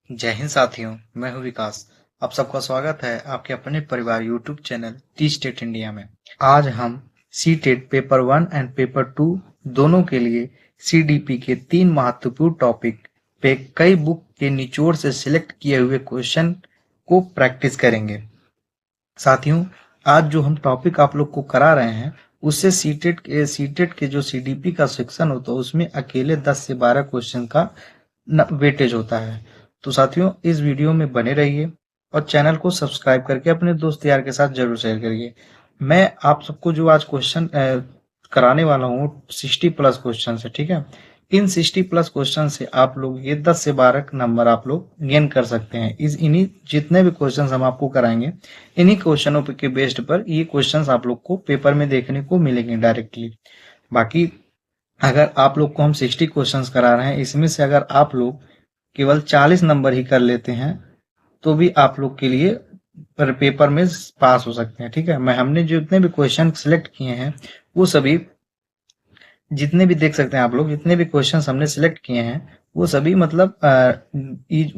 जय हिंद साथियों, मैं हूं विकास। आप सबका स्वागत है आपके अपने परिवार YouTube channel teach TET India में। आज हम CTET paper 1 and paper 2 दोनों के लिए सीडीपी के 3 महत्वपूर्ण टॉपिक पे कई बुक के निचोड़ से सिलेक्ट किए हुए क्वेश्चन को प्रैक्टिस करेंगे। साथियों, आज जो हम टॉपिक आप लोग को करा रहे हैं उससे सीटेट के जो सीडीपी का सेक्शन होता है उसमें अकेले 10 से 12 क्वेश्चन का वेटेज होता है। तो साथियों, इस वीडियो में बने रहिए और चैनल को सब्सक्राइब करके अपने दोस्त यार के साथ जरूर शेयर करिए। मैं आप सबको जो आज क्वेश्चन कराने वाला हूँ 60 प्लस क्वेश्चन है, ठीक है। इन 60 प्लस क्वेश्चन से आप लोग ये 10 से 12 नंबर आप लोग गेन कर सकते हैं। इन्हीं जितने भी क्वेश्चन हम आपको कराएंगे इन्हीं क्वेश्चनों के बेस्ड पर ये क्वेश्चन आप लोग को पेपर में देखने को मिलेंगे डायरेक्टली। बाकी अगर आप लोग को हम 60 क्वेश्चंस करा रहे हैं, इसमें से अगर आप लोग केवल 40 नंबर ही कर लेते हैं तो भी आप लोग के लिए पेपर में पास हो सकते हैं, ठीक है। हमने जितने भी क्वेश्चन सिलेक्ट किए हैं वो सभी, जितने भी देख सकते हैं आप लोग, जितने भी क्वेश्चंस हमने सिलेक्ट किए हैं वो सभी मतलब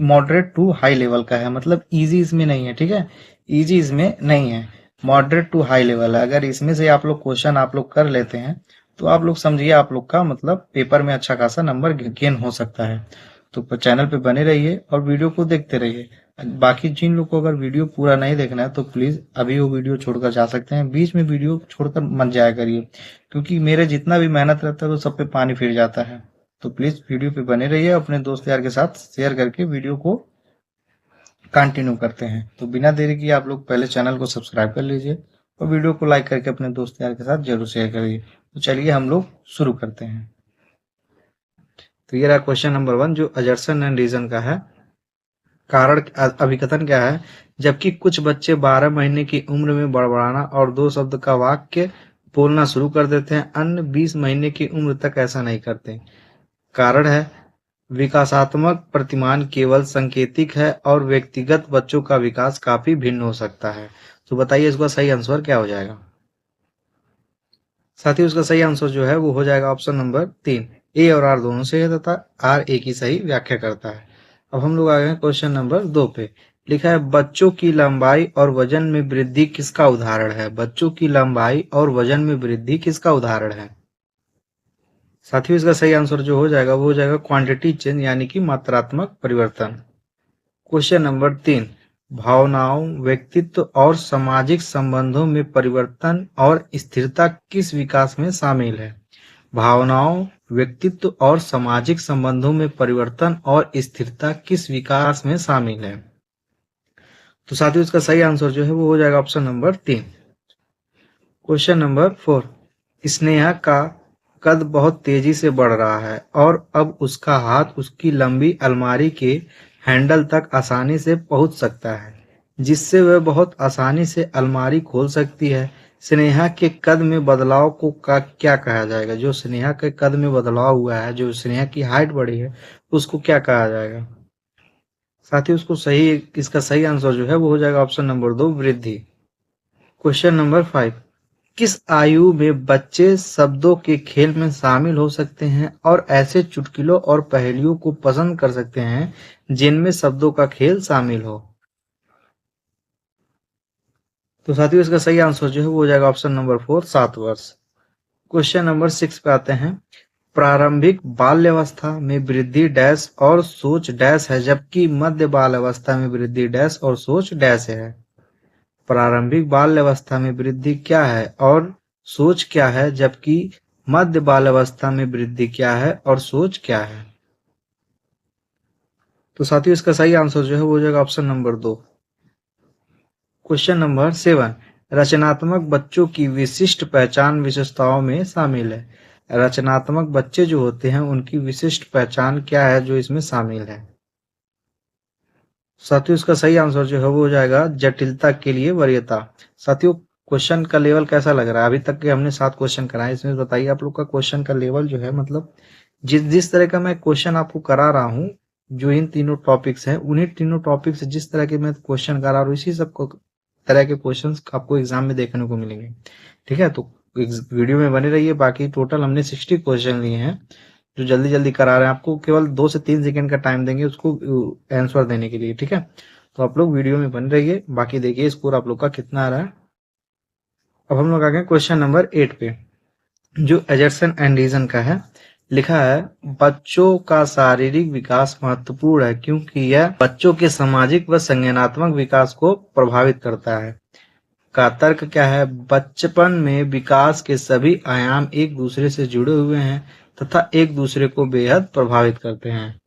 मॉडरेट टू हाई लेवल का है, मतलब इजी इसमें नहीं है, ठीक है। इजी इसमें नहीं है, मॉडरेट टू हाई लेवल है। अगर इसमें से आप लोग क्वेश्चन आप लोग कर लेते हैं तो आप लोग समझिए आप लोग का मतलब पेपर में अच्छा खासा नंबर गेन हो सकता है। तो चैनल पे बने रहिए और वीडियो को देखते रहिए। बाकी जिन लोग को अगर वीडियो पूरा नहीं देखना है तो प्लीज अभी वो वीडियो छोड़कर जा सकते हैं, बीच में वीडियो छोड़कर मत जाया करिए, क्योंकि मेरे जितना भी मेहनत रहता है वो सब पे पानी फिर जाता है। तो प्लीज वीडियो पे बने रहिए, अपने दोस्त यार के साथ शेयर करके वीडियो को कंटिन्यू करते हैं। तो बिना देरी किए आप लोग पहले चैनल को सब्सक्राइब कर लीजिए और वीडियो को लाइक करके अपने दोस्त यार के साथ जरूर शेयर करिए। तो चलिए हम लोग शुरू करते हैं। तो ये रहा क्वेश्चन नंबर 1 जो अजर्सन एंड रीजन का है। कारण अभिकथन क्या है? जबकि कुछ बच्चे 12 महीने की उम्र में बड़बड़ाना और 2 शब्द का वाक्य बोलना शुरू कर देते हैं, अन्य 20 महीने की उम्र तक ऐसा नहीं करते। कारण है विकासात्मक प्रतिमान केवल सांकेतिक है और व्यक्तिगत बच्चों का विकास काफी भिन्न हो सकता है। तो बताइए इसका सही आंसर क्या हो जाएगा? साथ ही उसका सही आंसर जो है वो हो जाएगा ऑप्शन नंबर 3। ए और आर दोनों सही है तथा आर ए की सही व्याख्या करता है। अब हम लोग आ गए हैं क्वेश्चन नंबर 2 पे। लिखा है बच्चों की लंबाई और वजन में वृद्धि किसका उदाहरण है? बच्चों की लंबाई और वजन में वृद्धि किसका उदाहरण है? साथियों, इसका सही आंसर जो हो जाएगा वो हो जाएगा क्वांटिटी चेंज, यानी कि मात्रात्मक परिवर्तन। Question number 3। भावनाओं, व्यक्तित्व और सामाजिक संबंधों में परिवर्तन और स्थिरता किस विकास में शामिल है? भावनाओं, व्यक्तित्व और सामाजिक संबंधों में परिवर्तन और स्थिरता किस विकास में शामिल है? तो साथियों, इसका सही आंसर जो है वो हो जाएगा option number 3। Question number 4। Sneha का कद बहुत तेजी से बढ़ रहा है और अब उसका हाथ उसकी लंबी अलमारी के हैंडल तक आसानी से पहुंच सकता है, जिससे वह बहुत आसानी से अलमारी खोल सकती है। स्नेहा के कद में बदलाव को क्या कहा जाएगा? जो स्नेहा के कद में बदलाव हुआ है, जो स्नेहा की हाइट बढ़ी है, उसको क्या कहा जाएगा? साथ ही इसका सही आंसर जो है वो हो जाएगा ऑप्शन नंबर 2, वृद्धि। Question number 5। किस आयु में बच्चे शब्दों के खेल में शामिल हो सकते हैं और ऐसे चुटकुलों और पहेलियों को पसंद कर सकते हैं जिनमें शब्दों का खेल शामिल हो? तो साथियों, इसका सही आंसर जो है वो हो जाएगा ऑप्शन नंबर 4, 7 वर्ष। क्वेश्चन नंबर 6 पे आते हैं। प्रारंभिक बाल्यावस्था में वृद्धि डैश और सोच डैश है, जबकि मध्य बाल्यावस्था में वृद्धि डैश और सोच डैश है। प्रारंभिक बाल्यावस्था में वृद्धि क्या है और सोच क्या है, जबकि मध्य बाल्यावस्था में वृद्धि क्या है और सोच क्या है? तो साथियों, इसका सही आंसर जो है वो हो जाएगा ऑप्शन नंबर 2। Question number 7। रचनात्मक बच्चों की विशिष्ट पहचान विशेषताओं में शामिल है। रचनात्मक बच्चे जो होते हैं उनकी विशिष्ट पहचान क्या है जो इसमें शामिल है? साथियों, इसका सही आंसर जो है वो हो जाएगा जटिलता के लिए वरीयता। साथियों, क्वेश्चन का लेवल कैसा लग रहा है? अभी तक के हमने 7 क्वेश्चन कराए, इसमें बताइए आप लोग का क्वेश्चन का लेवल जो है, मतलब जिस तरह का मैं क्वेश्चन आपको करा रहा हूँ, जो इन तीनों टॉपिक्स हैं उन्हीं तीनों टॉपिक से जिस तरह के मैं क्वेश्चन करा रहा हूँ इसी सब तरह के क्वेश्चन आपको एग्जाम में देखने को मिलेंगे, ठीक है। तो वीडियो में बने रहिए। बाकी टोटल हमने 60 क्वेश्चन लिए हैं, जो जल्दी जल्दी करा रहे हैं, आपको केवल 2 से 3 सेकंड का टाइम देंगे उसको आंसर देने के लिए, ठीक है। तो आप लोग वीडियो में बन रहिए, बाकी देखिए स्कोर आप लोग का कितना आ रहा है। अब हम लोग आ गए क्वेश्चन नंबर 8 पे, जो एजरसन एंड रीजन का है। लिखा है बच्चों का शारीरिक विकास महत्वपूर्ण है क्योंकि यह बच्चों के सामाजिक व संज्ञानात्मक विकास को प्रभावित करता है। का तर्क क्या है? बचपन में विकास के सभी आयाम एक दूसरे से जुड़े हुए हैं तथा एक दूसरे को बेहद प्रभावित करते हैं।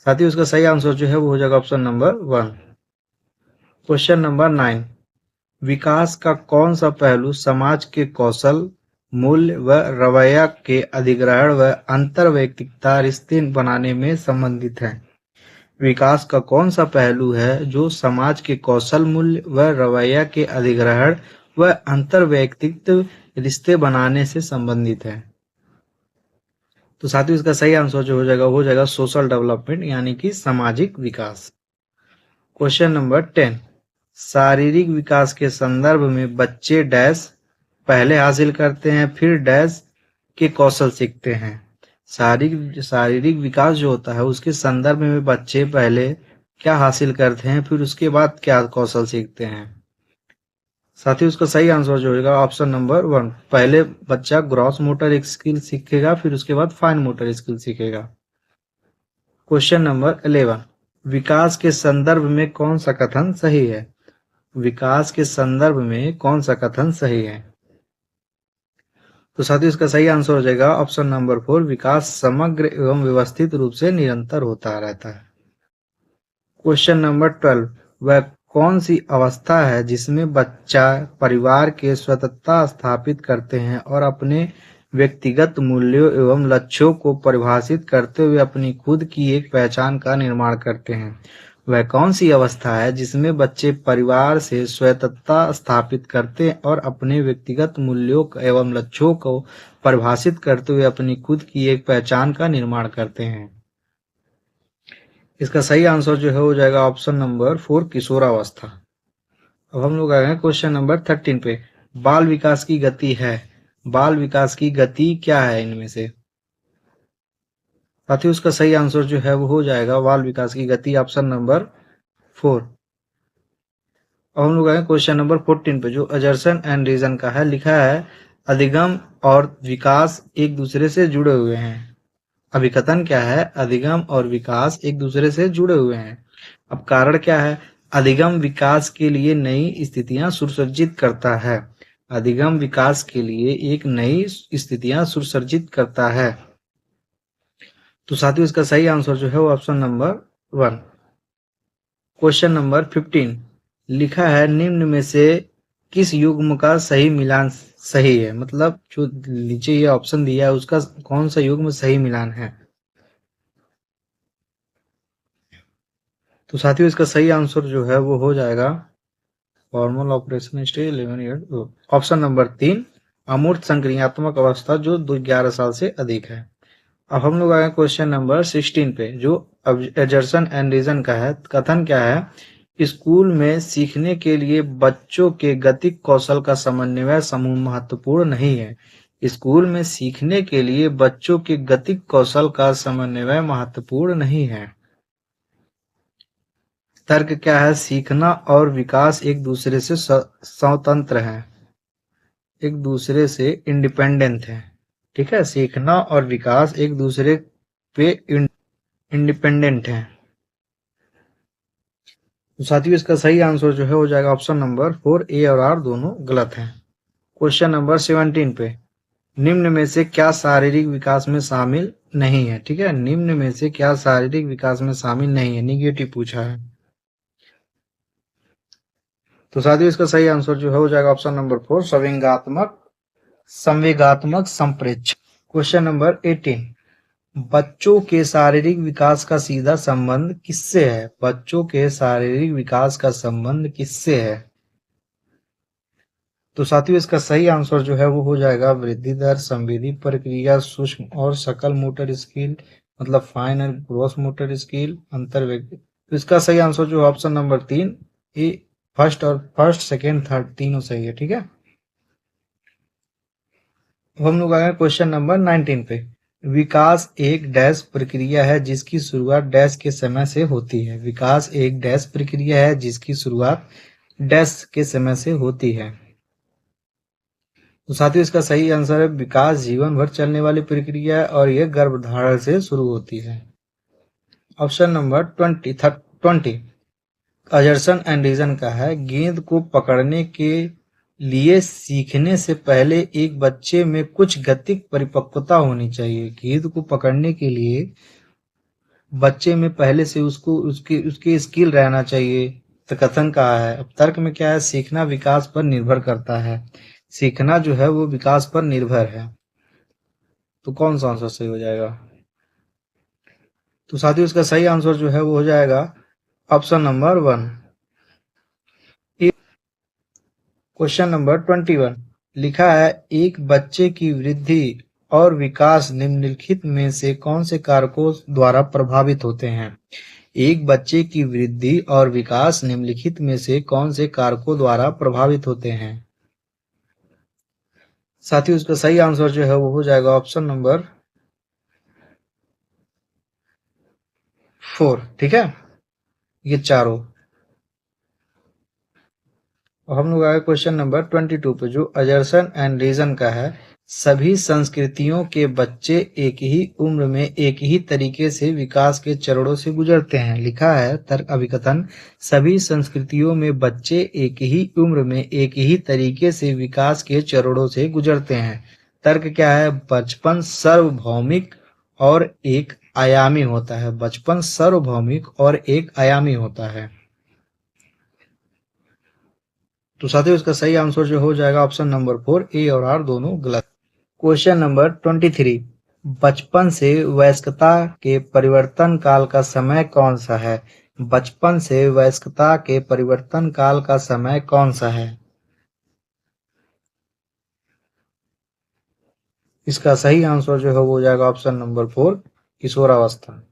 साथ ही उसका सही आंसर जो है वो हो जाएगा ऑप्शन नंबर 1। क्वेश्चन नंबर 9, विकास का कौन सा पहलू समाज के कौशल, मूल्य व रवैया के अधिग्रहण व अंतर्वैयक्तिकता रिश्ते बनाने में संबंधित है? विकास का कौन सा पहलू है जो समाज के कौशल, मूल्य व रवैया के अधिग्रहण व अंतर्वैयक्तिक रिश्ते बनाने से संबंधित है? तो साथियों इसका सही आंसर जो हो जाएगा सोशल डेवलपमेंट, यानी कि सामाजिक विकास। क्वेश्चन नंबर 10, शारीरिक विकास के संदर्भ में बच्चे डैश पहले हासिल करते हैं फिर डैश के कौशल सीखते हैं। शारीरिक विकास जो होता है उसके संदर्भ में बच्चे पहले क्या हासिल करते हैं फिर उसके बाद क्या कौशल सीखते हैं। साथ ही उसका सही आंसर जो होगा ऑप्शन नंबर 1, पहले बच्चा ग्रॉस मोटर स्किल सीखेगा फिर उसके बाद फाइन मोटर स्किल सीखेगा। क्वेश्चन नंबर 11, विकास के संदर्भ में कौन सा कथन सही है? विकास के संदर्भ में कौन सा कथन सही है? तो साथियों इसका सही आंसर हो जाएगा ऑप्शन नंबर 4, विकास समग्र एवं व्यवस्थित रूप से निरंतर होता रहता है। क्वेश्चन नंबर 12, वह कौन सी अवस्था है जिसमें बच्चा परिवार के स्वतंत्रता स्थापित करते हैं और अपने व्यक्तिगत मूल्यों एवं लक्ष्यों को परिभाषित करते हुए अपनी खुद की एक पहचान का निर्माण करते हैं? वह कौन सी अवस्था है जिसमें बच्चे परिवार से स्वतंत्रता स्थापित करते और अपने व्यक्तिगत मूल्यों एवं लक्ष्यों को परिभाषित करते हुए अपनी खुद की एक पहचान का निर्माण करते हैं? इसका सही आंसर जो है हो जाएगा ऑप्शन नंबर 4, किशोरावस्था। अब हम लोग आ गए क्वेश्चन नंबर 13 पे, बाल विकास की गति है। बाल विकास की गति क्या है इनमें से? साथ ही उसका सही आंसर जो है वो हो जाएगा बाल विकास की गति, ऑप्शन नंबर 4। अब हम लोग आए क्वेश्चन नंबर 14 पे, जो एजरसन एंड रीजन का है। लिखा है अधिगम और विकास एक दूसरे से जुड़े हुए हैं। अभिकथन क्या है? अधिगम और विकास एक दूसरे से जुड़े हुए हैं। अब कारण क्या है? अधिगम विकास के लिए नई स्थितियां सुसर्जित करता है। अधिगम विकास के लिए एक नई स्थितियां सुसर्जित करता है। तो साथियों इसका सही आंसर जो है वो ऑप्शन नंबर 1। क्वेश्चन नंबर 15, लिखा है निम्न में से किस युग्म का सही मिलान सही है? मतलब जो नीचे ये ऑप्शन दिया है उसका कौन सा युग्म सही मिलान है? तो साथियों इसका सही आंसर जो है वो हो जाएगा formal operation stage 11 year, option number 3, अमूर्त संक्रियात्मक अवस्था जो 11 साल से अधिक है। अब हम लोग आए क्वेश्चन नंबर 16 पे, जो एजरसन एंड रीजन का है। कथन क्या है? स्कूल में सीखने के लिए बच्चों के गतिक कौशल का समन्वय समूह महत्वपूर्ण नहीं है। स्कूल में सीखने के लिए बच्चों के गतिक कौशल का समन्वय महत्वपूर्ण नहीं है। तर्क क्या है? सीखना और विकास एक दूसरे से स्वतंत्र हैं, एक दूसरे से इंडिपेंडेंट है। ठीक है, सीखना और विकास एक दूसरे पे इंडिपेंडेंट है। तो साथियों इसका सही आंसर जो है हो जाएगा ऑप्शन नंबर 4, ए और आर दोनों गलत हैं। क्वेश्चन नंबर 17 पे, निम्न में से क्या शारीरिक विकास में शामिल नहीं है? ठीक है, निम्न में से क्या शारीरिक विकास में शामिल नहीं है, निगेटिव पूछा है। तो साथियों इसका सही आंसर जो है हो जाएगा ऑप्शन नंबर 4, संवेगात्मक संप्रेक्ष। क्वेश्चन नंबर 18, बच्चों के शारीरिक विकास का सीधा संबंध किससे है? बच्चों के शारीरिक विकास का संबंध किससे है? तो साथियों इसका सही आंसर जो है वो हो जाएगा वृद्धि दर, संवेदी प्रक्रिया, सूक्ष्म और सकल मोटर स्किल, मतलब फाइन और ग्रॉस मोटर स्किल, अंतर्व्यक्ति। तो इसका सही आंसर जो ऑप्शन नंबर 3, ए, फर्स्ट, सेकेंड, थर्ड तीनों सही है। ठीक है, हम लोग आ गए क्वेश्चन नंबर 19 पे। विकास एक डैश प्रक्रिया है जिसकी शुरुआत डैश के समय से होती है। विकास एक डैश प्रक्रिया है जिसकी शुरुआत डैश के समय से होती है। तो साथियों इसका सही आंसर है विकास जीवन भर चलने वाली प्रक्रिया है और यह गर्भधारण से शुरू होती है। ऑप्शन नंबर 20 अजरसन एंड रीजन का है गेंद को पकड़ने के लिए सीखने से पहले एक बच्चे में कुछ गतिक परिपक्वता होनी चाहिए। गेंद को पकड़ने के लिए बच्चे में पहले से उसको उसकी स्किल रहना चाहिए। तो कथन कहा है। अब तर्क में क्या है, सीखना विकास पर निर्भर करता है। सीखना जो है वो विकास पर निर्भर है। तो कौन सा आंसर सही हो जाएगा? तो साथियों इसका सही आंसर जो है वो हो जाएगा ऑप्शन नंबर 1। क्वेश्चन नंबर 21 लिखा है एक बच्चे की वृद्धि और विकास निम्नलिखित में से कौन से कारकों द्वारा प्रभावित होते हैं? एक बच्चे की वृद्धि और विकास निम्नलिखित में से कौन से कारकों द्वारा प्रभावित होते हैं? साथियों इसका सही आंसर जो है वो हो जाएगा ऑप्शन नंबर 4। ठीक है, ये चारों। और हम लोग आए क्वेश्चन नंबर 22 पे जो अजरसन एंड रीजन का है। सभी संस्कृतियों के बच्चे एक ही उम्र में एक ही तरीके से विकास के चरणों से गुजरते हैं। लिखा है तर्क अभिकथन सभी संस्कृतियों में बच्चे एक ही उम्र में एक ही तरीके से विकास के चरणों से गुजरते हैं। तर्क क्या है? बचपन सार्वभौमिक और एक आयामी होता है। बचपन सार्वभौमिक और एक आयामी होता है। तो साथियों इसका सही आंसर जो हो जाएगा ऑप्शन नंबर 4। ए और आर दोनों गलत। क्वेश्चन नंबर 23 बचपन से वयस्कता के परिवर्तन काल का समय कौन सा है? बचपन से वयस्कता के परिवर्तन काल का समय कौन सा है? इसका सही आंसर जो है वो हो जाएगा ऑप्शन नंबर 4 किशोरावस्था।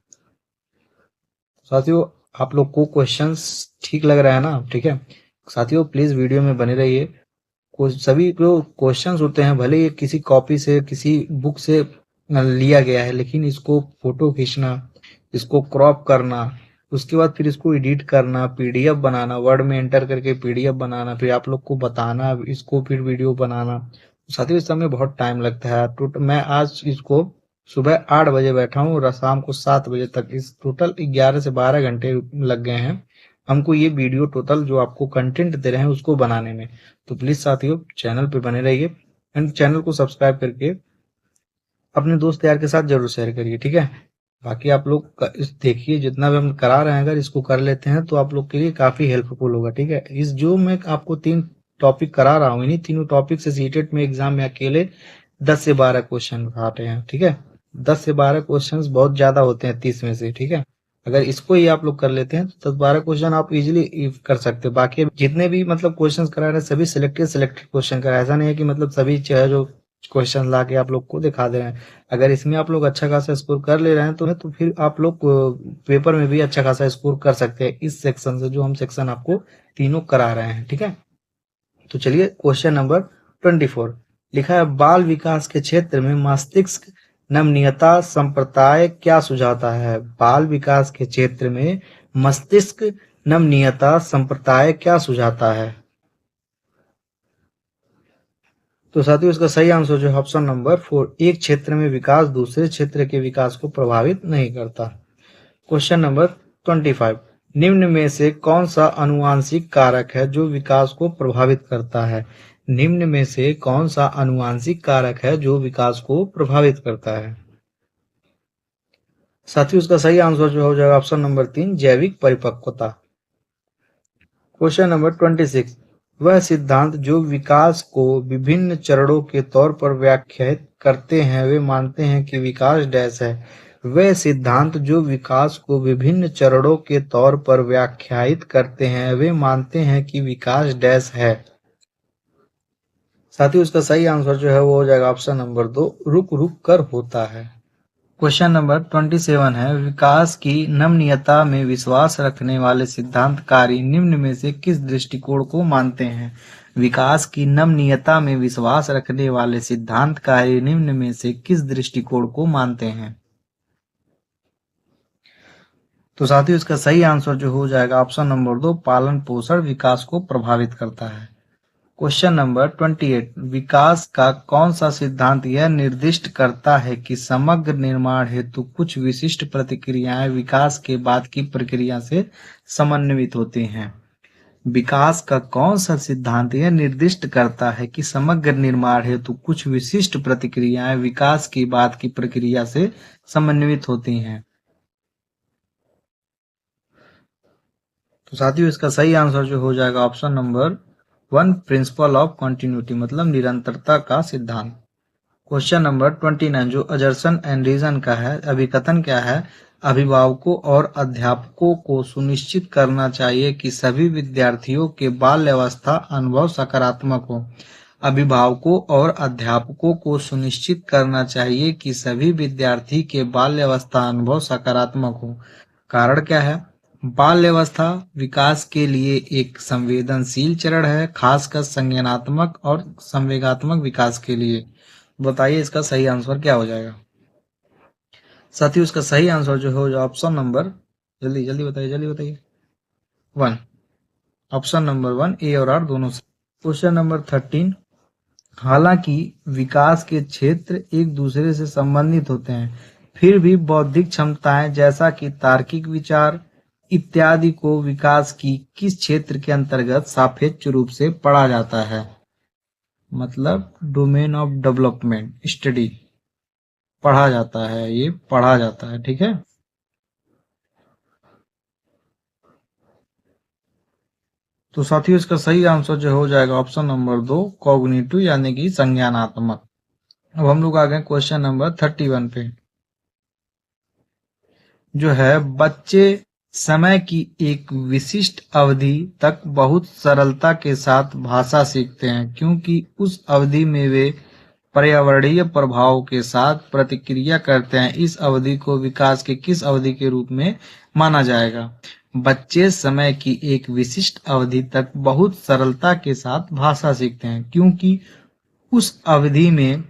साथियों आप लोग को क्वेश्चंस ठीक लग रहा है ना? ठीक है साथियों, प्लीज वीडियो में बने रहिए। सभी जो क्वेश्चंस होते हैं भले ये किसी कॉपी से किसी बुक से लिया गया है, लेकिन इसको फोटो खींचना, इसको क्रॉप करना, उसके बाद फिर इसको एडिट करना, पीडीएफ बनाना, वर्ड में एंटर करके पीडीएफ बनाना, फिर आप लोग को बताना, इसको फिर वीडियो बनाना, साथियों इस समय बहुत टाइम लगता है। तो मैं आज इसको सुबह 8 बजे बैठा हूँ और शाम को 7 बजे तक, इस टोटल 11 से 12 घंटे लग गए हैं हमको ये वीडियो टोटल जो आपको कंटेंट दे रहे हैं उसको बनाने में। तो प्लीज साथियों चैनल पे बने रहिए एंड चैनल को सब्सक्राइब करके अपने दोस्त यार के साथ जरूर शेयर करिए। ठीक है, बाकी आप लोग इस देखिए जितना भी हम करा रहे हैं अगर इसको कर लेते हैं तो आप लोग के लिए काफी हेल्पफुल होगा। ठीक है, इस जो मैं आपको 3 टॉपिक करा रहा हूँ इन्हीं तीनों टॉपिक से सीटेट में एग्जाम में अकेले 10 से 12 क्वेश्चन उठाते हैं। ठीक है, 10 से 12 क्वेश्चन बहुत ज्यादा होते हैं 30 में से। ठीक है, अगर इसको ही आप लोग कर लेते हैं तो 10-12 क्वेश्चन आप इजीली कर सकते हैं। बाकी जितने भी मतलब क्वेश्चंस करा रहे हैं सभी सिलेक्टेड क्वेश्चन करा, ऐसा नहीं है कि मतलब सभी जो क्वेश्चन ला के आप लोग को दिखा दे रहे हैं। अगर इसमें आप लोग अच्छा खासा स्कोर कर ले रहे हैं तो फिर आप लोग पेपर में भी अच्छा खासा स्कोर कर सकते हैं इस सेक्शन से जो हम सेक्शन आपको तीनों करा रहे हैं। ठीक है, तो चलिए क्वेश्चन नंबर 24 लिखा है बाल विकास के क्षेत्र में मस्तिष्क नमनीयता संप्रदाय क्या सुझाता है? बाल विकास के क्षेत्र में मस्तिष्क नमनीयता संप्रदाय क्या सुझाता है? तो साथियों इसका सही आंसर जो है ऑप्शन नंबर 4। एक क्षेत्र में विकास दूसरे क्षेत्र के विकास को प्रभावित नहीं करता। क्वेश्चन नंबर 25 निम्न में से कौन सा आनुवांशिक कारक है जो विकास को प्रभावित करता है? निम्न में से कौन सा आनुवांशिक कारक है जो विकास को प्रभावित करता है? साथियों इसका सही आंसर जो हो जाएगा ऑप्शन नंबर 3 जैविक परिपक्वता। क्वेश्चन नंबर 26 वह सिद्धांत जो विकास को विभिन्न चरणों के तौर पर व्याख्यायित करते हैं वे मानते हैं कि विकास डैश है। वह सिद्धांत जो विकास को विभिन्न चरणों के तौर पर व्याख्यायित करते हैं वे मानते हैं कि विकास डैश है। साथियों इसका सही आंसर जो है वो हो जाएगा ऑप्शन नंबर 2 रुक रुक कर होता है। क्वेश्चन नंबर 27 है, विकास की नमनीयता में विश्वास रखने वाले सिद्धांतकारी निम्न में से किस दृष्टिकोण को मानते हैं? विकास की नमनीयता में विश्वास रखने वाले सिद्धांतकारी निम्न में से किस दृष्टिकोण को मानते हैं? तो साथियों इसका सही आंसर जो हो जाएगा ऑप्शन नंबर 2, पालन पोषण विकास को प्रभावित करता है। क्वेश्चन नंबर 28, विकास का कौन सा सिद्धांत यह निर्दिष्ट करता है कि समग्र निर्माण हेतु कुछ विशिष्ट प्रतिक्रियाएं विकास के बाद की प्रक्रिया से समन्वित होती हैं? विकास का कौन सा सिद्धांत यह निर्दिष्ट करता है कि समग्र निर्माण हेतु कुछ विशिष्ट प्रतिक्रियाएं विकास के बाद की प्रक्रिया से समन्वित होती हैं? तो साथियों इसका सही आंसर जो हो जाएगा option number 1, principle of continuity, मतलब निरंतरता का सिद्धांत। क्वेश्चन नंबर 29 जो अजर्सन एंड रीजन का है, अभिकथन क्या है? अभिभावकों और अध्यापकों को सुनिश्चित करना चाहिए कि सभी विद्यार्थियों के बाल्यावस्था अनुभव सकारात्मक हो। अभिभावकों और अध्यापकों को सुनिश्चित करना चाहिए कि सभी विद्यार्थी के बाल्यावस्था अनुभव सकारात्मक हो। कारण क्या है? बाल्यावस्था विकास के लिए एक संवेदनशील चरण है, खासकर संज्ञानात्मक और संवेगात्मक विकास के लिए। बताइए इसका सही आंसर क्या हो जाएगा? साथियों इसका सही आंसर जो हो ऑप्शन नंबर, जल्दी जल्दी बताइए 1, ऑप्शन नंबर 1 ए और आर दोनों। क्वेश्चन नंबर 13, हालांकि विकास के क्षेत्र एक दूसरे से संबंधित होते हैं, फिर भी बौद्धिक क्षमताएं जैसा कि तार्किक विचार इत्यादि को विकास की किस क्षेत्र के अंतर्गत सापेक्ष रूप से पढ़ा जाता है? मतलब डोमेन ऑफ डेवलपमेंट स्टडी पढ़ा जाता है, ये पढ़ा जाता है, ठीक है। तो साथियों इसका सही आंसर जो हो जाएगा ऑप्शन नंबर 2, कॉग्निटिव यानी कि संज्ञानात्मक। अब हम लोग आ गए क्वेश्चन नंबर 31 पे, जो है बच्चे समय की एक विशिष्ट अवधि तक बहुत सरलता के साथ भाषा सीखते हैं क्योंकि उस अवधि में वे पर्यावरणीय प्रभाव के साथ प्रतिक्रिया करते हैं। इस अवधि को विकास के किस अवधि के रूप में माना जाएगा? बच्चे समय की एक विशिष्ट अवधि तक बहुत सरलता के साथ भाषा सीखते हैं क्योंकि उस अवधि में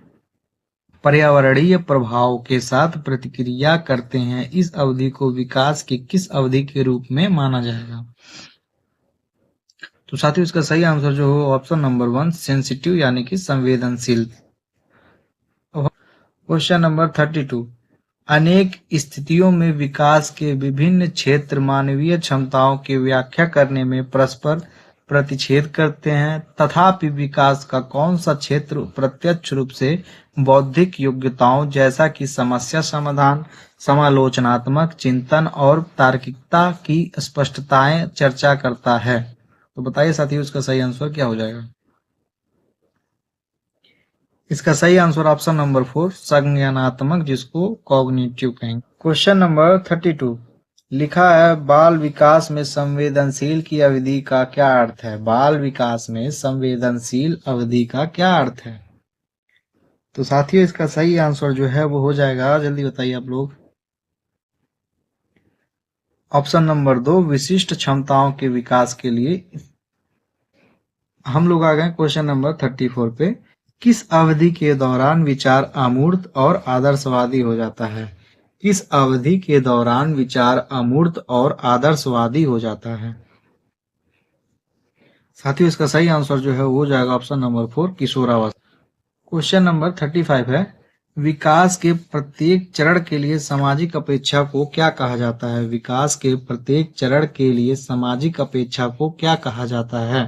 पर्यावरणीय प्रभाव के साथ प्रतिक्रिया करते हैं। इस अवधि को विकास की किस अवधि के रूप में माना जाएगा? तो साथियों इसका सही आंसर जो हो ऑप्शन नंबर 1, सेंसिटिव यानी कि संवेदनशील। क्वेश्चन नंबर 32, अनेक स्थितियों में विकास के विभिन्न क्षेत्र मानवीय क्षमताओं की व्याख्या करने में परस्पर प्रतिच्छेद करते हैं, तथापि विकास का कौन सा क्षेत्र प्रत्यक्ष रूप से बौद्धिक योग्यताओं जैसा कि समस्या समाधान, समालोचनात्मक चिंतन और तार्किकता की स्पष्टताएं चर्चा करता है? तो बताइए साथियों इसका सही आंसर क्या हो जाएगा? इसका सही आंसर ऑप्शन नंबर 4, संज्ञानात्मक, जिसको कॉग्निटिव कहेंगे। क्वेश्चन नंबर 32, लिखा है बाल विकास में संवेदनशील की अवधि का क्या अर्थ है? बाल विकास में संवेदनशील अवधि का क्या अर्थ है? तो साथियों इसका सही आंसर जो है वो हो जाएगा, जल्दी बताइए आप लोग, ऑप्शन नंबर 2, विशिष्ट क्षमताओं के विकास के लिए। हम लोग आ गए क्वेश्चन नंबर 34 पे, किस अवधि के दौरान विचार अमूर्त और आदर्शवादी हो जाता है? किस अवधि के दौरान विचार अमूर्त और आदर्शवादी हो जाता है? साथियों इसका सही आंसर जो है वो हो जाएगा ऑप्शन नंबर 4, किशोरावस्था। क्वेश्चन नंबर 35 है, विकास के प्रत्येक चरण के लिए सामाजिक अपेक्षा को क्या कहा जाता है? विकास के प्रत्येक चरण के लिए सामाजिक अपेक्षा को क्या कहा जाता है?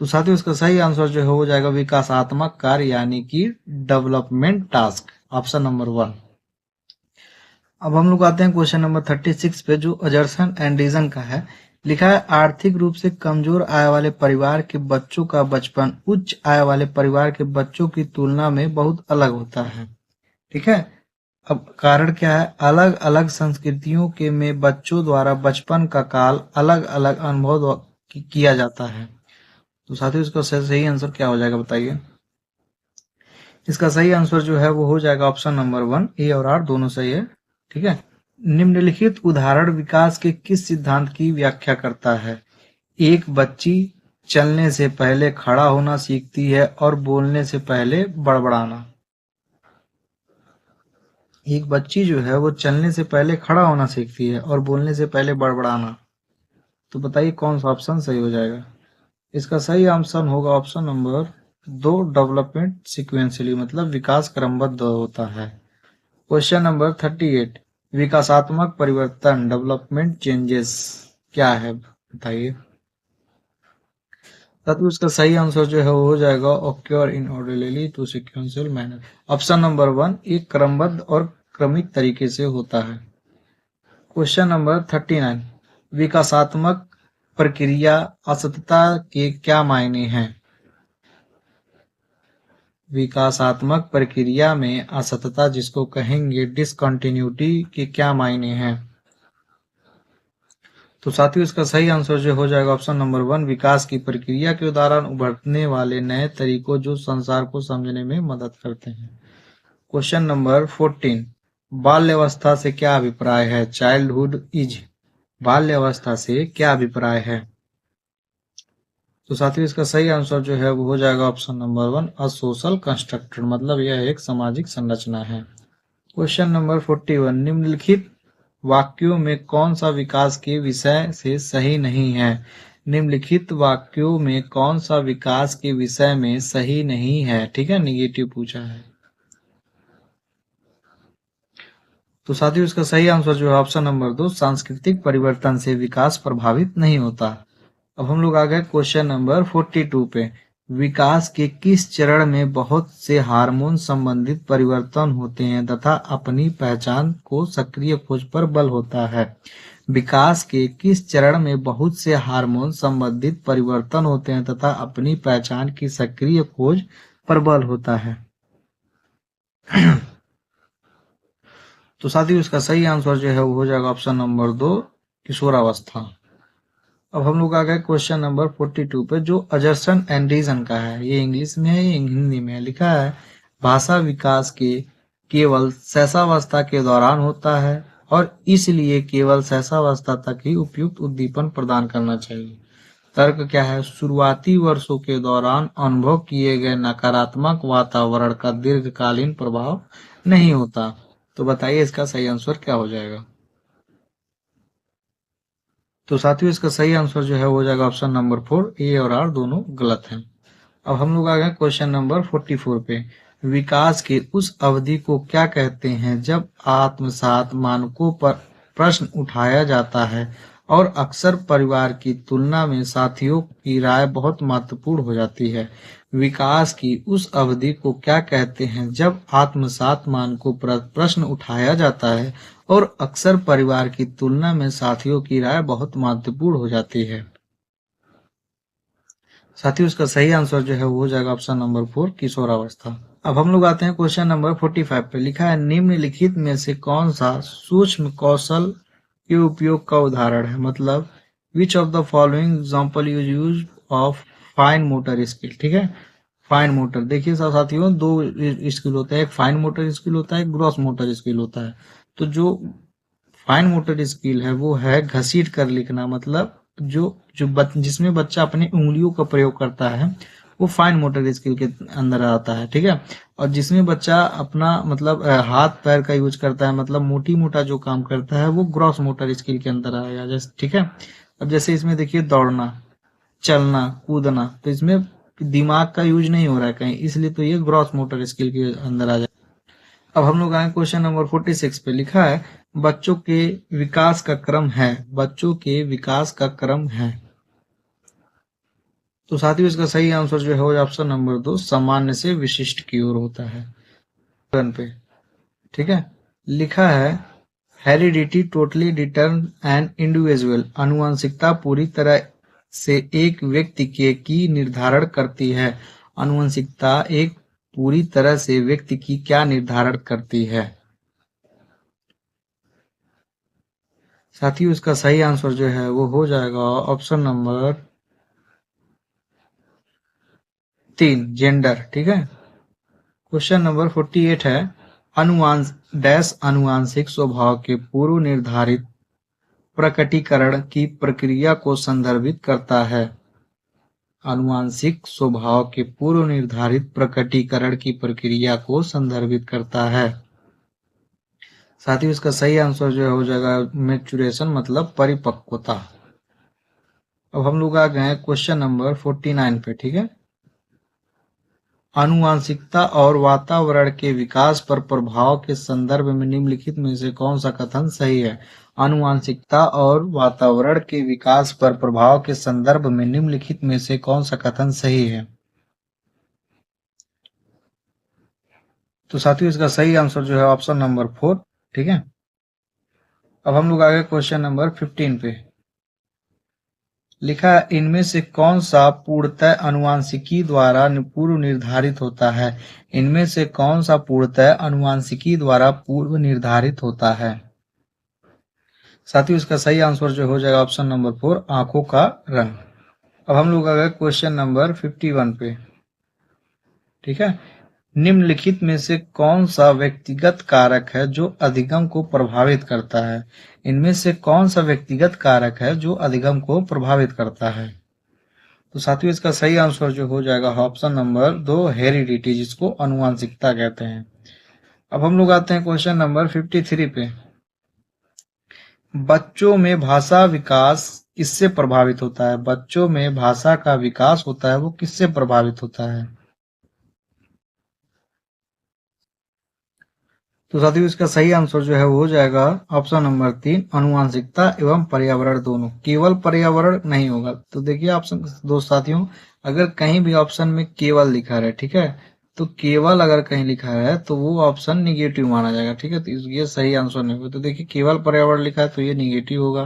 तो साथियों इसका सही आंसर जो है हो जाएगा विकासात्मक कार्य यानी कि डेवलपमेंट टास्क, ऑप्शन नंबर 1। अब हम लोग आते हैं क्वेश्चन नंबर 36 पे, जो अजर्सन एंड रीजन का है। लिखा है आर्थिक रूप से कमजोर आय वाले परिवार के बच्चों का बचपन उच्च आय वाले परिवार के बच्चों की तुलना में बहुत अलग होता है, ठीक है। अब कारण क्या है? अलग अलग संस्कृतियों के में बच्चों द्वारा बचपन का काल अलग अलग अनुभव किया जाता है। तो साथियों इसका सही आंसर क्या हो जाएगा बताइए? इसका सही आंसर जो है वो हो जाएगा ऑप्शन नंबर 1, ए और आर दोनों सही है। ठीक है, निम्नलिखित उदाहरण विकास के किस सिद्धांत की व्याख्या करता है? एक बच्ची चलने से पहले खड़ा होना सीखती है और बोलने से पहले बड़बड़ाना। एक बच्ची जो है वो चलने से पहले खड़ा होना सीखती है और बोलने से पहले बड़बड़ाना। तो बताइए कौन सा ऑप्शन सही हो जाएगा? इसका सही आंसर होगा ऑप्शन नंबर 2, डेवलपमेंट सीक्वेंशियली, मतलब विकास क्रमबद्ध होता है। क्वेश्चन नंबर 38, विकासात्मक परिवर्तन डेवलपमेंट चेंजेस क्या है बताइए। तब इसका सही आंसर जो है वो हो जाएगा occur in orderly to sequential manner. Option number 1 एक क्रमबद्ध और क्रमिक तरीके से होता है। क्वेश्चन नंबर 39, विकासात्मक प्रक्रिया असतता के क्या मायने हैं? विकासात्मक प्रक्रिया में असतता जिसको कहेंगे डिसकंटिन्यूटी के क्या मायने हैं? तो साथियों इसका सही आंसर जो हो जाएगा ऑप्शन नंबर 1, विकास की प्रक्रिया के दौरान उभरने वाले नए तरीकों जो संसार को समझने में मदद करते हैं। क्वेश्चन नंबर 14, बाल्यावस्था से क्या अभिप्राय है? चाइल्डहुड इज, बाल्यावस्था से क्या अभिप्राय है? तो साथियों इसका सही आंसर जो है वो हो जाएगा option number 1, a social constructor, मतलब यह एक सामाजिक संरचना है। क्वेश्चन नंबर 41, निम्नलिखित वाक्यों में कौन सा विकास के विषय से सही नहीं है? निम्नलिखित वाक्यों में कौन सा विकास के विषय में सही नहीं है? ठीक है, निगेटिव पूछा है। तो साथियों इसका सही आंसर जो है ऑप्शन नंबर 2, सांस्कृतिक परिवर्तन से विकास प्रभावित नहीं होता। अब हम लोग आ गए क्वेश्चन नंबर 42 पे। विकास के किस चरण में बहुत से हार्मोन संबंधित परिवर्तन होते हैं तथा अपनी पहचान को सक्रिय खोज पर बल होता है? विकास के किस चरण में बहुत से हार्मोन संबंधित परिवर्तन होते हैं तथा अपनी पहचान की सक्रिय खोज पर बल होता है? तो साथियों इसका सही आंसर जो है वो हो जाएगा ऑप्शन नंबर 2, किशोरावस्था। अब हम लोग आ गए क्वेश्चन नंबर 42 पे, जो अजर्सन एंडरसन का है। ये इंग्लिश में है, ये हिंदी में है। लिखा है भाषा विकास के केवल शैशवावस्था के दौरान होता है और इसलिए केवल शैशवावस्था तक ही उपयुक्त उद्दीपन प्रदान करना चाहिए। तर्क क्या है? शुरुआती वर्षों के दौरान अनुभव किए गए नकारात्मक वातावरण का दीर्घकालीन प्रभाव नहीं होता। तो बताइए इसका सही आंसर क्या हो जाएगा? तो साथियों इसका सही आंसर जो है हो जाएगा ऑप्शन नंबर 4, ए और आर दोनों गलत हैं। अब हम लोग आ गए क्वेश्चन नंबर 44 पे। विकास के उस अवधि को क्या कहते हैं जब आत्मसात मानकों पर प्रश्न उठाया जाता है और अक्सर परिवार की तुलना में साथियों की राय बहुत महत्वपूर्ण हो जाती है? विकास की उस अवधि को क्या कहते हैं जब आत्मसात मानकों पर प्रश्न उठाया जाता है और अक्सर परिवार की तुलना में साथियों की राय बहुत महत्वपूर्ण हो जाती है? साथियों इसका सही आंसर जो है वो हो जाएगा ऑप्शन नंबर 4, किशोरावस्था। अब हम लोग आते हैं क्वेश्चन नंबर 45 पे। लिखा है निम्नलिखित में से कौन सा सूक्ष्म कौशल के उपयोग का उदाहरण है? मतलब which of the following example you use of fine motor skill. ठीक है, फाइन मोटर, देखिए साथियों दो स्किल होता है, एक फाइन मोटर स्किल होता है, एक ग्रॉस मोटर स्किल होता है। तो जो फाइन मोटर स्किल है वो है घसीट कर लिखना, मतलब जिसमें बच्चा अपनी उंगलियों का प्रयोग करता है वो फाइन मोटर स्किल के अंदर आता है। ठीक है, और जिसमें बच्चा अपना मतलब हाथ पैर का यूज करता है, मतलब मोटी मोटा जो काम करता है वो ग्रॉस मोटर स्किल के अंदर आएगा। जैसे ठीक है, अब जैसे इसमें देखिए दौड़ना, चलना, कूदना, तो इसमें दिमाग का यूज नहीं हो रहा है कहीं, इसलिए तो ये ग्रॉस मोटर स्किल के अंदर आ जाए। अब हम लोग आए क्वेश्चन नंबर 46 पे। लिखा है बच्चों के विकास का क्रम है, बच्चों के विकास का क्रम है। तो साथियों इसका सही आंसर जो है ऑप्शन नंबर 2, सामान्य से विशिष्ट की ओर होता है। पे ठीक है, लिखा है heredity totally determine an individual, अनुवांशिकता पूरी तरह से एक व्यक्ति के की निर्धारण करती है। अनुवांशिकता एक पूरी तरह से व्यक्ति की क्या निर्धारण करती है? साथियों इसका सही आंसर जो है वो हो जाएगा ऑप्शन नंबर 3, जेंडर। ठीक है, क्वेश्चन नंबर 48 है, अनुवांशिक स्वभाव के पूर्व निर्धारित प्रकटीकरण की प्रक्रिया को संदर्भित करता है। अनुवांशिक स्वभाव के पूर्व निर्धारित प्रकटीकरण की प्रक्रिया को संदर्भित करता है। साथ ही इसका सही आंसर जो हो जाएगा मैच्योरेशन, मतलब परिपक्वता। अब हम लोग आ गए क्वेश्चन नंबर 49 पे। ठीक है, आनुवंशिकता और वातावरण के विकास पर प्रभाव के संदर्भ में निम्नलिखित में से कौन सा कथन सही है? आनुवंशिकता और वातावरण के विकास पर प्रभाव के संदर्भ में निम्नलिखित में से कौन सा कथन सही है? तो साथियों इसका सही आंसर जो है ऑप्शन नंबर 4। ठीक है, अब हम लोग आ गए क्वेश्चन नंबर 15 पे। लिखा है, इनमें से कौन सा पूर्णतः आनुवंशिकी द्वारा पूर्व निर्धारित होता है? इनमें से कौन सा पूर्णतः आनुवंशिकी द्वारा पूर्व निर्धारित होता है? साथियों इसका सही आंसर जो हो जाएगा ऑप्शन नंबर 4, आंखों का रंग। अब हम लोग आ गए क्वेश्चन नंबर 51 पे। ठीक है, निम्नलिखित में से कौन सा व्यक्तिगत कारक है जो अधिगम को प्रभावित करता है? इनमें से कौन सा व्यक्तिगत कारक है जो अधिगम को प्रभावित करता है? तो साथियों इसका सही आंसर जो हो जाएगा ऑप्शन नंबर 2, हेरिडिटी, जिसको आनुवंशिकता कहते हैं। अब हम लोग आते हैं क्वेश्चन नंबर 53 पे। बच्चों में भाषा विकास किससे प्रभावित होता है? बच्चों में भाषा का विकास होता है वो किससे प्रभावित होता है? तो साथियों इसका सही आंसर जो है वो हो जाएगा ऑप्शन नंबर 3, आनुवंशिकता एवं पर्यावरण दोनों। केवल पर्यावरण नहीं होगा। तो देखिए ऑप्शन दो साथियों, अगर कहीं भी ऑप्शन में केवल लिखा है, ठीक है, तो केवल अगर कहीं लिखा है तो वो ऑप्शन निगेटिव माना जाएगा। ठीक है, तो ये सही आंसर नहीं होगा। तो देखिए केवल पर्यावरण लिखा है तो ये निगेटिव होगा,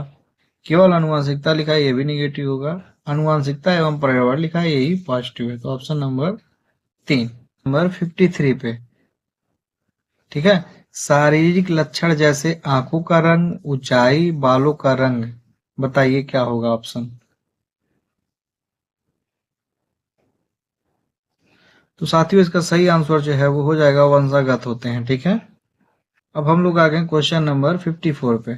केवल आनुवंशिकता लिखा है ये भी निगेटिव होगा, आनुवंशिकता एवं पर्यावरण लिखा है यही पॉजिटिव है। तो ऑप्शन नंबर 3। नंबर 53 पे। ठीक है, शारीरिक लक्षण जैसे आंखों का रंग, ऊंचाई, बालों का रंग, बताइए क्या होगा ऑप्शन? तो साथियों इसका सही आंसर जो है वो हो जाएगा वंशागत होते हैं। ठीक है, अब हम लोग आ गए क्वेश्चन नंबर 54 पे।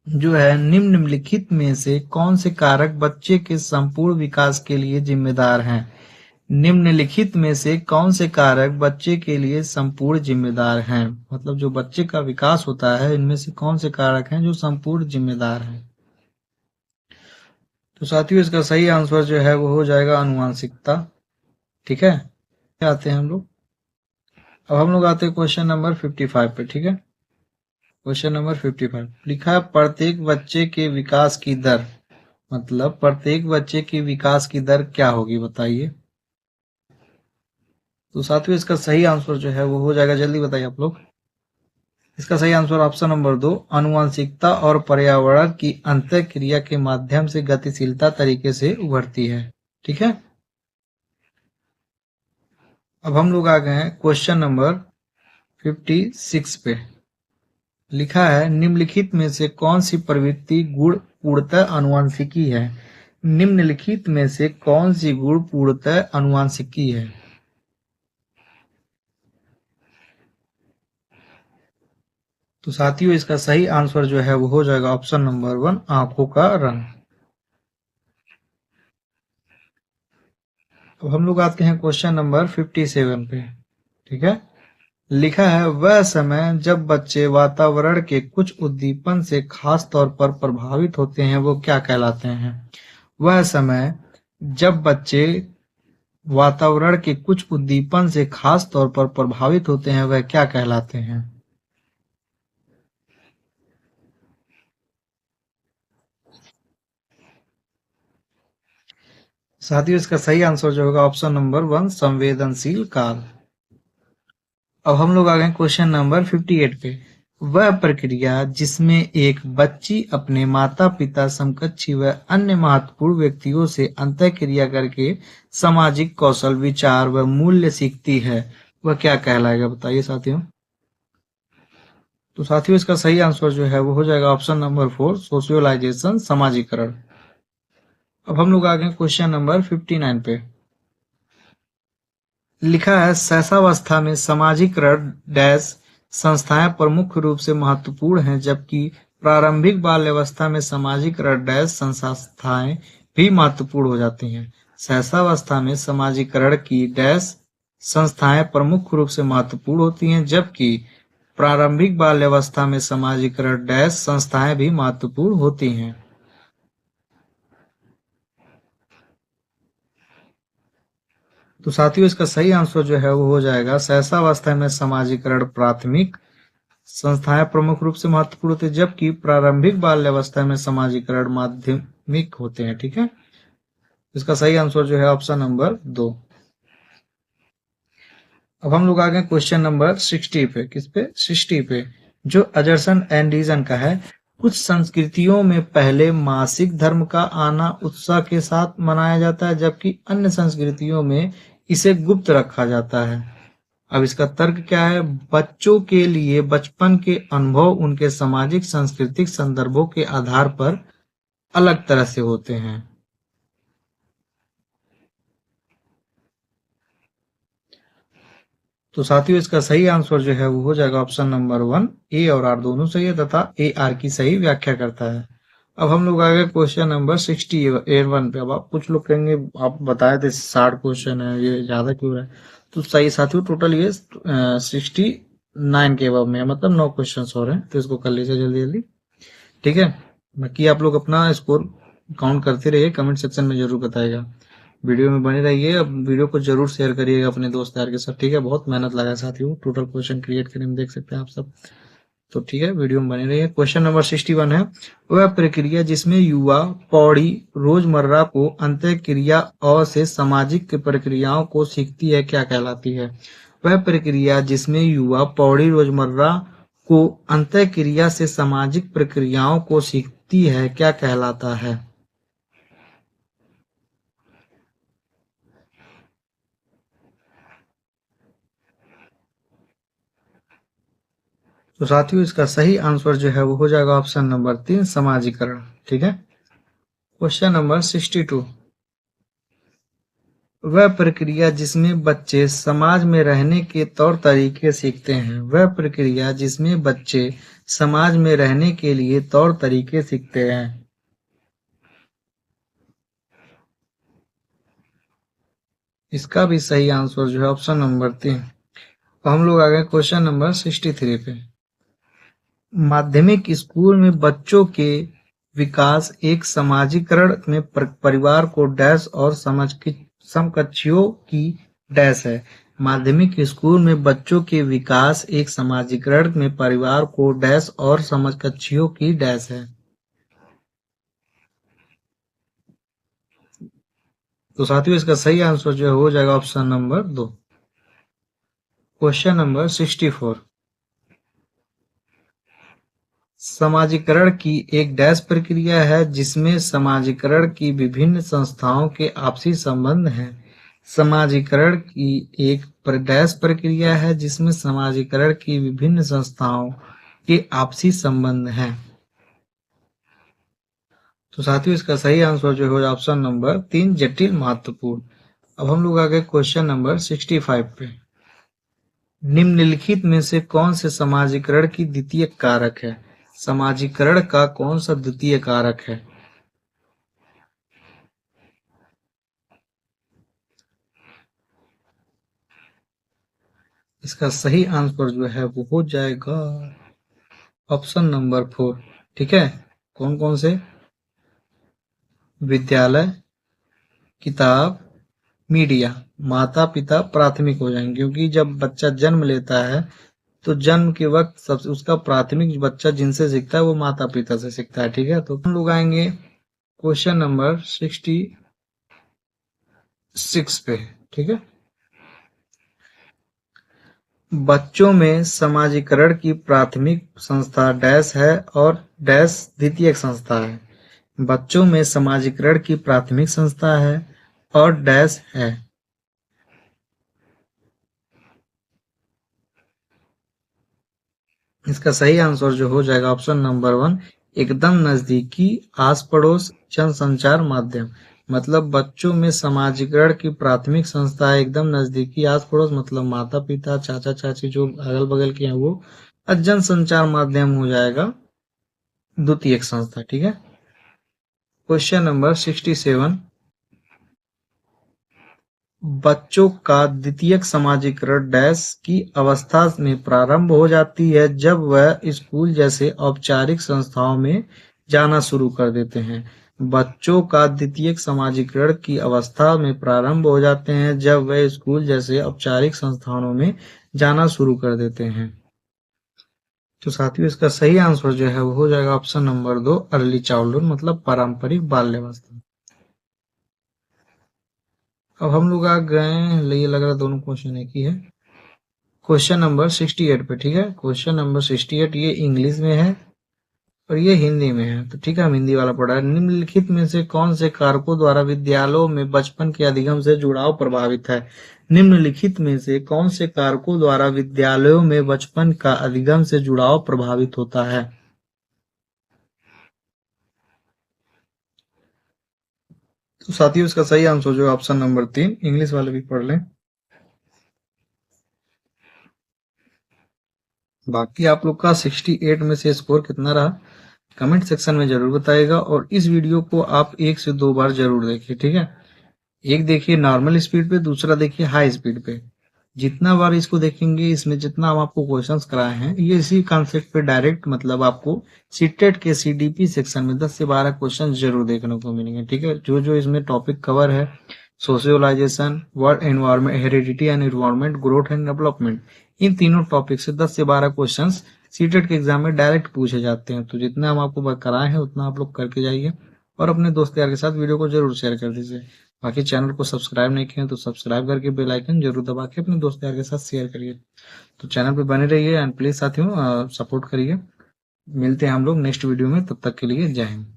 जो है, निम्नलिखित में से कौन से कारक बच्चे के संपूर्ण विकास के लिए जिम्मेदार हैं? निम्नलिखित में से कौन से कारक बच्चे के लिए संपूर्ण जिम्मेदार हैं? मतलब जो बच्चे का विकास होता है इनमें से कौन से कारक हैं जो संपूर्ण जिम्मेदार हैं? तो साथियों इसका सही आंसर जो है वो हो जाएगा आनुवंशिकता। ठीक है, आते हैं हम लोग। अब हम लोग आते हैं क्वेश्चन नंबर 55 पे। ठीक है, क्वेश्चन नंबर 55 लिखा है, प्रत्येक बच्चे के विकास की दर, मतलब प्रत्येक बच्चे की विकास की दर क्या होगी बताइए? तो साथियों इसका सही आंसर जो है वो हो जाएगा, जल्दी बताइए आप लोग। इसका सही आंसर ऑप्शन नंबर 2, आनुवंशिकता और पर्यावरण की अंतःक्रिया के माध्यम से गतिशीलता तरीके से उभरती है। ठीक है, अब हम लोग आ गए हैं क्वेश्चन नंबर 56 पे। लिखा है, निम्नलिखित में से कौन सी प्रवृत्ति गुण पूर्णतः आनुवंशिकी है? निम्नलिखित में से कौन सी गुण पूर्णतः आनुवंशिकी है? तो साथियों इसका सही आंसर जो है वो हो जाएगा ऑप्शन नंबर 1, आंखों का रंग। अब हम लोग आते हैं क्वेश्चन नंबर 57 पे। ठीक है, लिखा है, वह समय जब बच्चे वातावरण के कुछ उद्दीपन से खास तौर पर प्रभावित होते हैं वो क्या कहलाते हैं? वह समय जब बच्चे वातावरण के कुछ उद्दीपन से खास तौर पर प्रभावित होते हैं वह क्या कहलाते हैं? साथियों इसका सही आंसर जो होगा ऑप्शन नंबर 1, संवेदनशील काल। अब हम लोग आ गए क्वेश्चन नंबर 58 पे। वह प्रक्रिया जिसमें एक बच्ची अपने माता पिता, समकक्षी व अन्य महत्वपूर्ण व्यक्तियों से अंतःक्रिया करके सामाजिक कौशल, विचार व मूल्य सीखती है वह क्या कहलाएगा बताइए साथियों? तो साथियों इसका सही आंसर जो है वो हो जाएगा ऑप्शन नंबर 4, सोशियोलाइजेशन, समाजीकरण। अब हम लोग आ गए क्वेश्चन नंबर 59 पे। लिखा है शैशवावस्था में सामाजिकरण डैश संस्थाएं प्रमुख रूप से महत्वपूर्ण हैं, जबकि प्रारंभिक बाल्यावस्था में सामाजिकरण डैश संस्थाएं भी महत्वपूर्ण हो जाती हैं। शैशवावस्था में सामाजिकरण की डैश संस्थाएं प्रमुख रूप से महत्वपूर्ण होती हैं, जबकि प्रारंभिक बाल्यावस्था में सामाजिकरण डैश संस्थाएं भी महत्वपूर्ण होती हैं। तो साथियों इसका सही आंसर जो है वो हो जाएगा शैशवावस्था में सामाजिकरण प्राथमिक संस्थाएं प्रमुख रूप से महत्वपूर्ण होती है, जबकि प्रारंभिक बाल्यावस्था में सामाजिकरण माध्यमिक होते हैं। ठीक है, इसका सही आंसर जो है ऑप्शन नंबर 2। अब हम लोग आ गए क्वेश्चन नंबर 60 पे। किस पे? 60 पे, जो अजरसन एंडरसन का है। कुछ संस्कृतियों में पहले मासिक धर्म का आना उत्साह के साथ मनाया जाता है, जबकि अन्य संस्कृतियों में इसे गुप्त रखा जाता है। अब इसका तर्क क्या है? बच्चों के लिए बचपन के अनुभव उनके सामाजिक सांस्कृतिक संदर्भों के आधार पर अलग तरह से होते हैं। तो साथियों इसका सही आंसर जो है वो हो जाएगा ऑप्शन नंबर 1। ए और आर दोनों सही है तथा ए आर की सही व्याख्या करता है। अब हम लोग आ गए क्वेश्चन नंबर 61 पे। अब आप कुछ लोग कहेंगे आप बताए थे 60 क्वेश्चन है, ये ज्यादा क्यों है? तो सही साथियों, टोटल ये 69 के अब में, मतलब 9 क्वेश्चन हो रहे हैं, तो इसको कर लीजिए जल्दी जल्दी। ठीक है, बाकी आप लोग अपना स्कोर काउंट करते रहिए, कमेंट सेक्शन में जरूर बताइएगा। वीडियो में बने रहिए। अब वीडियो को जरूर शेयर करिएगा अपने दोस्त यार के साथ। ठीक है, बहुत मेहनत लगा है साथियों टोटल क्वेश्चन क्रिएट करने में, देख सकते हैं आप सब। तो ठीक है, वीडियो में बने रहिए। क्वेश्चन नंबर 61 है, वह प्रक्रिया जिसमें युवा पौड़ी रोजमर्रा को अंतः क्रिया और से सामाजिक की प्रक्रियाओं को सीखती है, क्या कहलाती है? वह प्रक्रिया जिसमें युवा पौड़ी रोजमर्रा को अंतः क्रिया से सामाजिक प्रक्रियाओं को सीखती है, क्या कहलाता है? तो साथियों इसका सही आंसर जो है वो हो जाएगा ऑप्शन नंबर 3, समाजीकरण। ठीक है, क्वेश्चन नंबर 62, वह प्रक्रिया जिसमें बच्चे समाज में रहने के तौर तरीके सीखते हैं। वह प्रक्रिया जिसमें बच्चे समाज में रहने के लिए तौर तरीके सीखते हैं। इसका भी सही आंसर जो है ऑप्शन नंबर 3। तो हम लोग आ गए क्वेश्चन नंबर 63 पे। माध्यमिक स्कूल में बच्चों के विकास एक समाजीकरण में परिवार को डैश और समकक्षियों की डैश है। माध्यमिक स्कूल में बच्चों के विकास एक समाजीकरण में परिवार को डैश और समकक्षियों की डैश है। तो साथियों इसका सही आंसर जो हो जाएगा ऑप्शन नंबर 2। क्वेश्चन नंबर 64, समाजीकरण की एक डैश प्रक्रिया है जिसमें समाजीकरण की विभिन्न संस्थाओं के आपसी संबंध हैं। समाजीकरण की एक डैश प्रक्रिया है जिसमें समाजीकरण की विभिन्न संस्थाओं के आपसी संबंध हैं। तो साथियों इसका सही आंसर जो है ऑप्शन नंबर 3, जटिल महत्वपूर्ण। अब हम लोग आ गए क्वेश्चन नंबर 65 पे। निम्नलिखित में से कौन से समाजीकरण की द्वितीय कारक है? समाजीकरण का कौन सा द्वितीय कारक है? इसका सही आंसर जो है वो हो जाएगा ऑप्शन नंबर 4। ठीक है, कौन कौन से? विद्यालय, किताब, मीडिया। माता पिता प्राथमिक हो जाएंगे, क्योंकि जब बच्चा जन्म लेता है तो जन्म के वक्त सबसे उसका प्राथमिक बच्चा जिनसे सीखता है वो माता पिता से सीखता है। ठीक है, तो हम लोग आएंगे क्वेश्चन नंबर 66 पे। ठीक है, बच्चों में समाजीकरण की प्राथमिक संस्था डैश है और डैश द्वितीयक संस्था है। बच्चों में समाजीकरण की प्राथमिक संस्था है और डैश है। इसका सही आंसर जो हो जाएगा ऑप्शन नंबर 1, एकदम नजदीकी आस पड़ोस जनसंचार माध्यम। मतलब बच्चों में समाजीकरण की प्राथमिक संस्था है एकदम नजदीकी आस पड़ोस, मतलब माता पिता चाचा चाची जो अगल बगल के हैं वो। जन संचार माध्यम हो जाएगा द्वितीयक संस्था। ठीक है। क्वेश्चन नंबर 67, बच्चों का द्वितीयक समाजीकरण डैश की अवस्था में प्रारंभ हो जाती है जब वह स्कूल जैसे औपचारिक संस्थाओं में जाना शुरू कर देते हैं। बच्चों का द्वितीयक समाजीकरण की अवस्था में प्रारंभ हो जाते हैं जब वह स्कूल जैसे औपचारिक संस्थानों में जाना शुरू कर देते हैं। तो साथियों इसका सही आंसर जो है वो हो जाएगा ऑप्शन नंबर 2, अर्ली चाइल्डहुड, मतलब पारंपरिक बाल्यावस्था। अब हम लोग आ गए हैं, ये लग रहा है दोनों क्वेश्चन एक ही है। क्वेश्चन नंबर 68 पे। ठीक है। क्वेश्चन नंबर 68 ये इंग्लिश में है और ये हिंदी में है। तो ठीक है, हम हिंदी वाला पढ़ा है। निम्नलिखित में से कौन से कारकों द्वारा विद्यालयों में बचपन के अधिगम से जुड़ाव प्रभावित है? निम्नलिखित में से कौन से कारकों द्वारा विद्यालयों में बचपन का अधिगम से जुड़ाव प्रभावित होता है? तो साथियों इसका सही आंसर जो है ऑप्शन नंबर 3, इंग्लिश वाले भी पढ़ लें। बाकी आप लोग का 68 में से स्कोर कितना रहा कमेंट सेक्शन में जरूर बताइएगा, और इस वीडियो को आप 1 से 2 बार जरूर देखिए। ठीक है। एक देखिए नॉर्मल स्पीड पे, दूसरा देखिए हाई स्पीड पे। जितना बार इसको देखेंगे, इसमें जितना हम आपको क्वेश्चंस कराए हैं ये इसी कॉन्सेप्ट पे डायरेक्ट, मतलब आपको सीटेट के सीडीपी सेक्शन में 10 से 12 क्वेश्चन जरूर देखने को मिलेंगे। ठीक है। जो जो इसमें टॉपिक कवर है, socialization, world environment, heredity and environment, growth and development, इन तीनों टॉपिक से 10 से 12 क्वेश्चन सीटेट के एग्जाम में डायरेक्ट पूछे जाते हैं। तो जितना हम आपको कराए हैं उतना आप लोग करके जाइए, और अपने दोस्त यार के साथ वीडियो को जरूर शेयर कर दीजिए। बाकी चैनल को सब्सक्राइब नहीं किए तो सब्सक्राइब करके बेल आइकन जरूर दबा के अपने दोस्त यार के साथ शेयर करिए। तो चैनल पे बने रहिए एंड प्लीज साथियों सपोर्ट करिए। मिलते हैं हम लोग नेक्स्ट वीडियो में, तब तक के लिए जय हिंद।